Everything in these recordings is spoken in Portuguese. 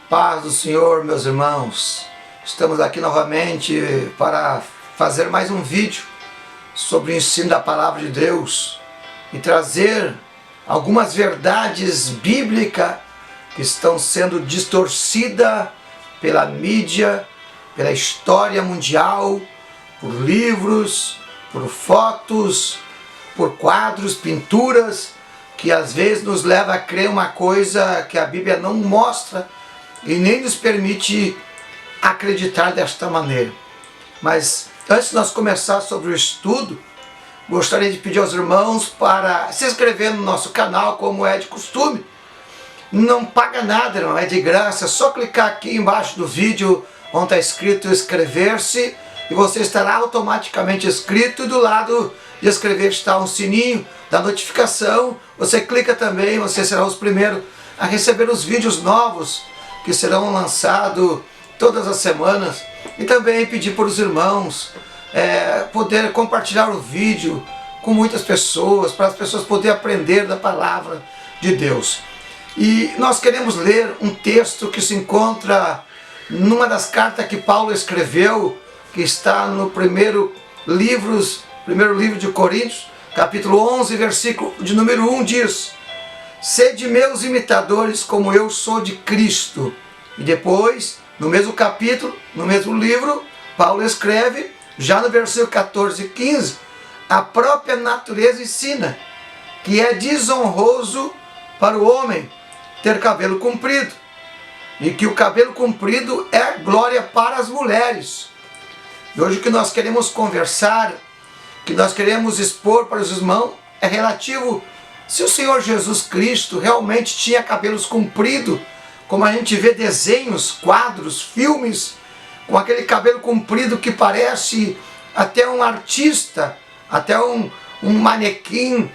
Paz do Senhor, meus irmãos. Estamos aqui novamente para fazer mais um vídeo sobre o ensino da Palavra de Deus e trazer algumas verdades bíblicas que estão sendo distorcidas pela mídia, pela história mundial, por livros, por fotos, por quadros, pinturas, que às vezes nos leva a crer uma coisa que a Bíblia não mostra e nem nos permite acreditar desta maneira. Mas antes de nós começar sobre o estudo, gostaria de pedir aos irmãos para se inscrever no nosso canal, como é de costume. Não paga nada, não é de graça, é só clicar aqui embaixo do vídeo onde está escrito inscrever-se e você estará automaticamente inscrito, e do lado de inscrever está um sininho da notificação. Você clica também, você será os primeiros a receber os vídeos novos que serão lançados todas as semanas. E também pedir para os irmãos poder compartilhar o vídeo com muitas pessoas, para as pessoas poderem aprender da palavra de Deus. E nós queremos ler um texto que se encontra numa das cartas que Paulo escreveu, que está no primeiro livro de Coríntios, capítulo 11, versículo de número 1, diz: sede meus imitadores como eu sou de Cristo. E depois, no mesmo capítulo, no mesmo livro, Paulo escreve, já no versículo 14 e 15, a própria natureza ensina que é desonroso para o homem ter cabelo comprido, e que o cabelo comprido é glória para as mulheres. E hoje o que nós queremos conversar, que nós queremos expor para os irmãos, é relativo se o Senhor Jesus Cristo realmente tinha cabelos compridos, como a gente vê desenhos, quadros, filmes, com aquele cabelo comprido que parece até um artista, até um manequim,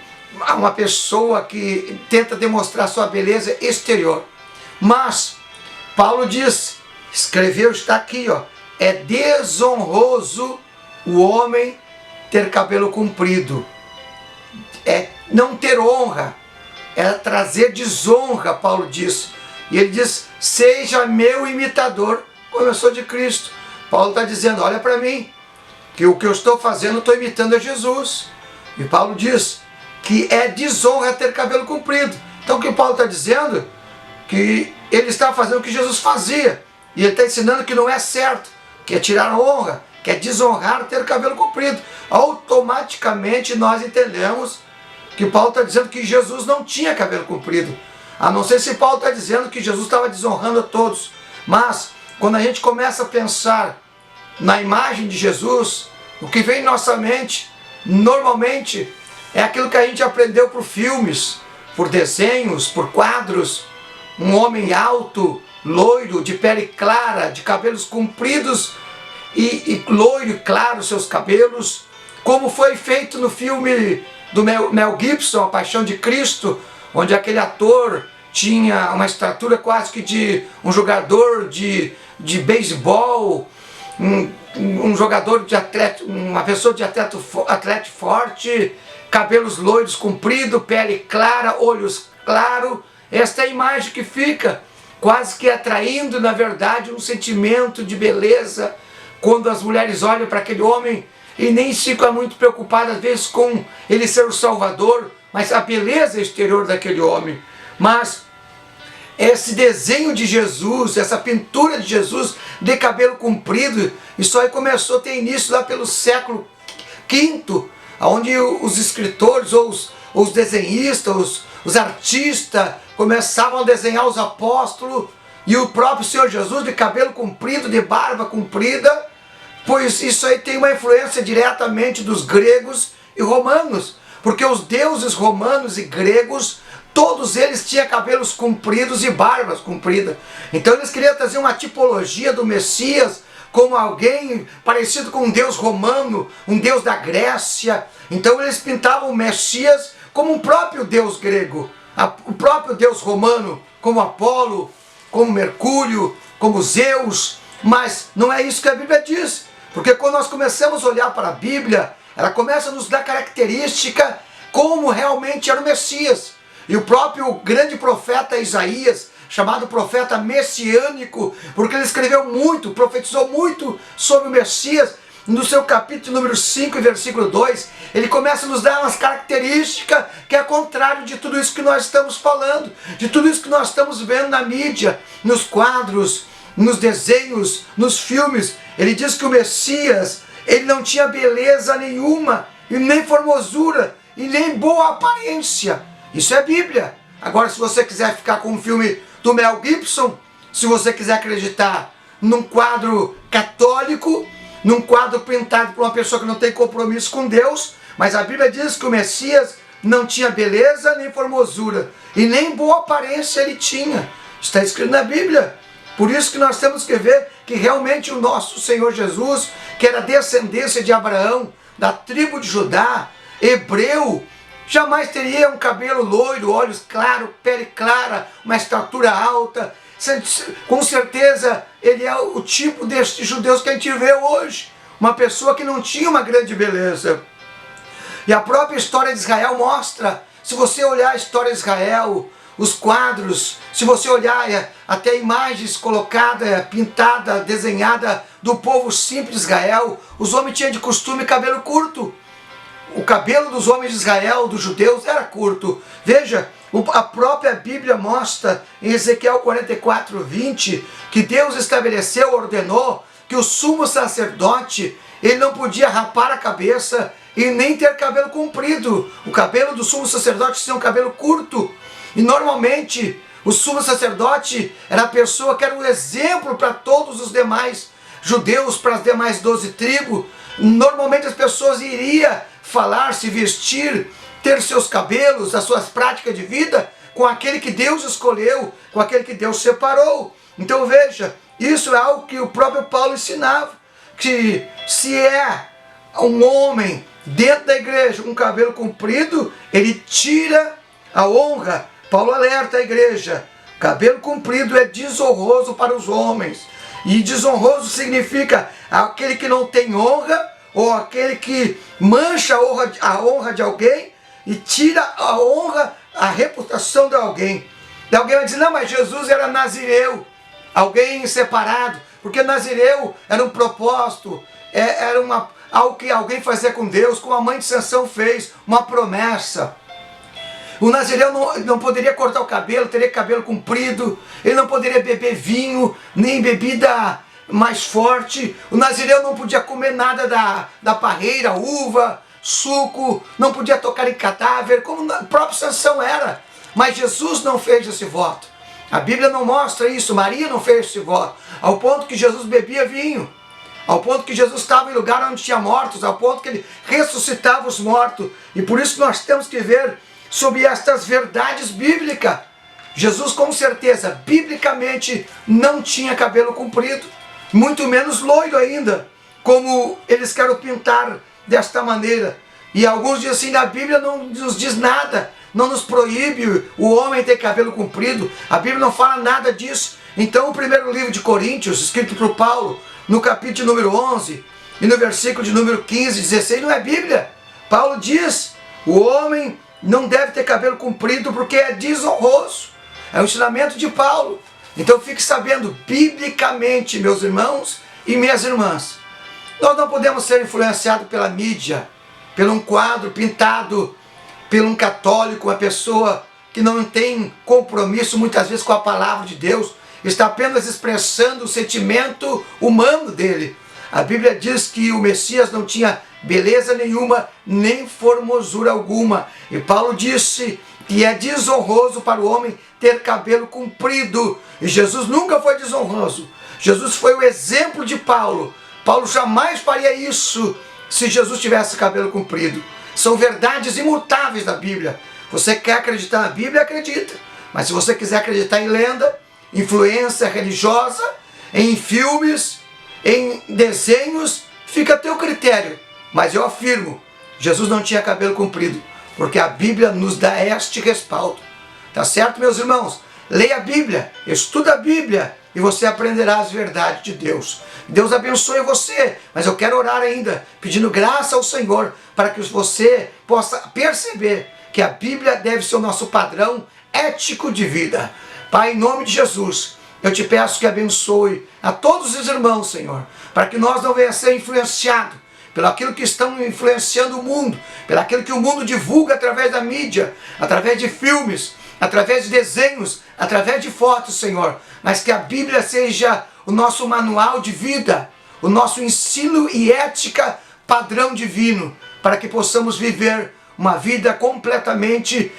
uma pessoa que tenta demonstrar sua beleza exterior. Mas Paulo diz, escreveu, está aqui, ó, é desonroso o homem ter cabelo comprido. É não ter honra, é trazer desonra, Paulo diz. E ele diz, seja meu imitador, como eu sou de Cristo. Paulo está dizendo, olha para mim, que o que eu estou fazendo, eu estou imitando a Jesus. E Paulo diz que é desonra ter cabelo comprido. Então o que Paulo está dizendo? Que ele está fazendo o que Jesus fazia. E ele está ensinando que não é certo, que é tirar a honra, que é desonrar ter cabelo comprido. Automaticamente nós entendemos que Paulo está dizendo que Jesus não tinha cabelo comprido. A não ser se Paulo está dizendo que Jesus estava desonrando a todos. Mas quando a gente começa a pensar na imagem de Jesus, o que vem em nossa mente normalmente é aquilo que a gente aprendeu por filmes, por desenhos, por quadros. Um homem alto, loiro, de pele clara, de cabelos compridos e loiro e claro seus cabelos, como foi feito no filme do Mel Gibson, A Paixão de Cristo, onde aquele ator tinha uma estatura quase que de um jogador de beisebol, um jogador de atleta, uma pessoa de atleta forte, cabelos loiros compridos, pele clara, olhos claros. Esta é a imagem que fica, quase que atraindo, na verdade, um sentimento de beleza, quando as mulheres olham para aquele homem e nem ficam muito preocupadas, às vezes, com ele ser o Salvador, mas a beleza exterior daquele homem. Mas esse desenho de Jesus, essa pintura de Jesus de cabelo comprido, isso aí começou a ter início lá pelo século V, onde os escritores ou os desenhistas, os artistas começavam a desenhar os apóstolos e o próprio Senhor Jesus de cabelo comprido, de barba comprida, pois isso aí tem uma influência diretamente dos gregos e romanos, porque os deuses romanos e gregos, todos eles tinham cabelos compridos e barbas compridas. Então eles queriam trazer uma tipologia do Messias como alguém parecido com um deus romano, um deus da Grécia. Então eles pintavam o Messias como um próprio deus grego, o próprio deus romano, como Apolo, como Mercúrio, como Zeus. Mas não é isso que a Bíblia diz, porque quando nós começamos a olhar para a Bíblia, ela começa a nos dar característica como realmente era o Messias. E o próprio grande profeta Isaías chamado profeta messiânico, porque ele escreveu muito, profetizou muito sobre o Messias. No seu capítulo número 5 e versículo 2, ele começa a nos dar umas características que é contrário de tudo isso que nós estamos falando, de tudo isso que nós estamos vendo na mídia, nos quadros, nos desenhos, nos filmes. Ele diz que o Messias, ele não tinha beleza nenhuma, e nem formosura, e nem boa aparência. Isso é Bíblia. Agora, se você quiser ficar com um filme do Mel Gibson, se você quiser acreditar num quadro católico, num quadro pintado por uma pessoa que não tem compromisso com Deus, mas a Bíblia diz que o Messias não tinha beleza nem formosura, e nem boa aparência ele tinha. Está escrito na Bíblia. Por isso que nós temos que ver que realmente o nosso Senhor Jesus, que era descendência de Abraão, da tribo de Judá, hebreu, jamais teria um cabelo loiro, olhos claros, pele clara, uma estatura alta. Com certeza ele é o tipo destes judeus que a gente vê hoje, uma pessoa que não tinha uma grande beleza. E a própria história de Israel mostra, se você olhar a história de Israel, os quadros, se você olhar até imagens colocadas, pintadas, desenhadas do povo simples de Israel, os homens tinham de costume cabelo curto. O cabelo dos homens de Israel, dos judeus, era curto. Veja, a própria Bíblia mostra em Ezequiel 44, 20, que Deus estabeleceu, ordenou que o sumo sacerdote, ele não podia rapar a cabeça e nem ter cabelo comprido. O cabelo do sumo sacerdote tinha um cabelo curto. E normalmente o sumo sacerdote era a pessoa que era um exemplo para todos os demais judeus, para as demais 12 tribos. Normalmente as pessoas iriam falar, se vestir, ter seus cabelos, as suas práticas de vida com aquele que Deus escolheu, com aquele que Deus separou. Então veja, isso é algo que o próprio Paulo ensinava, que se é um homem dentro da igreja com cabelo comprido, ele tira a honra. Paulo alerta a igreja, cabelo comprido é desonroso para os homens. E desonroso significa aquele que não tem honra, ou aquele que mancha a honra de alguém e tira a honra, a reputação de alguém. E alguém vai dizer, não, mas Jesus era nazireu, alguém separado, porque nazireu era um propósito, era algo que alguém fazia com Deus, como a mãe de Sansão fez, uma promessa. O nazireu não poderia cortar o cabelo, teria cabelo comprido, ele não poderia beber vinho, nem bebida mais forte. O nazireu não podia comer nada da parreira, uva, suco, não podia tocar em cadáver, como o próprio Sansão era. Mas Jesus não fez esse voto. A Bíblia não mostra isso, Maria não fez esse voto, ao ponto que Jesus bebia vinho, ao ponto que Jesus estava em lugar onde tinha mortos, ao ponto que ele ressuscitava os mortos. E por isso nós temos que ver sobre estas verdades bíblicas. Jesus com certeza, biblicamente, não tinha cabelo comprido, muito menos loiro ainda, como eles querem pintar desta maneira. E alguns dizem assim, a Bíblia não nos diz nada, não nos proíbe o homem ter cabelo comprido, a Bíblia não fala nada disso. Então o primeiro livro de Coríntios, escrito por Paulo, no capítulo número 11, e no versículo de número 15, 16, não é Bíblia. Paulo diz, o homem não deve ter cabelo comprido porque é desonroso. É o ensinamento de Paulo. Então fique sabendo, biblicamente, meus irmãos e minhas irmãs, nós não podemos ser influenciados pela mídia, por um quadro pintado por um católico, uma pessoa que não tem compromisso muitas vezes com a palavra de Deus, está apenas expressando o sentimento humano dele. A Bíblia diz que o Messias não tinha beleza nenhuma, nem formosura alguma. E Paulo disse que é desonroso para o homem ter cabelo comprido. E Jesus nunca foi desonroso. Jesus foi o exemplo de Paulo. Paulo jamais faria isso se Jesus tivesse cabelo comprido. São verdades imutáveis da Bíblia. Você quer acreditar na Bíblia? Acredita. Mas se você quiser acreditar em lenda, influência religiosa, em filmes, em desenhos, fica a teu critério. Mas eu afirmo, Jesus não tinha cabelo comprido, porque a Bíblia nos dá este respaldo. Tá certo, meus irmãos? Leia a Bíblia, estuda a Bíblia e você aprenderá as verdades de Deus. Deus abençoe você, mas eu quero orar ainda, pedindo graça ao Senhor, para que você possa perceber que a Bíblia deve ser o nosso padrão ético de vida. Pai, em nome de Jesus, eu te peço que abençoe a todos os irmãos, Senhor, para que nós não venhamos a ser influenciados pelo aquilo que estão influenciando o mundo, pelo aquilo que o mundo divulga através da mídia, através de filmes, através de desenhos, através de fotos, Senhor, mas que a Bíblia seja o nosso manual de vida, o nosso ensino e ética padrão divino, para que possamos viver uma vida completamente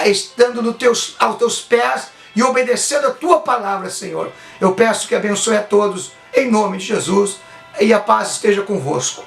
estando aos teus pés e obedecendo a tua palavra, Senhor. Eu peço que abençoe a todos, em nome de Jesus, e a paz esteja convosco.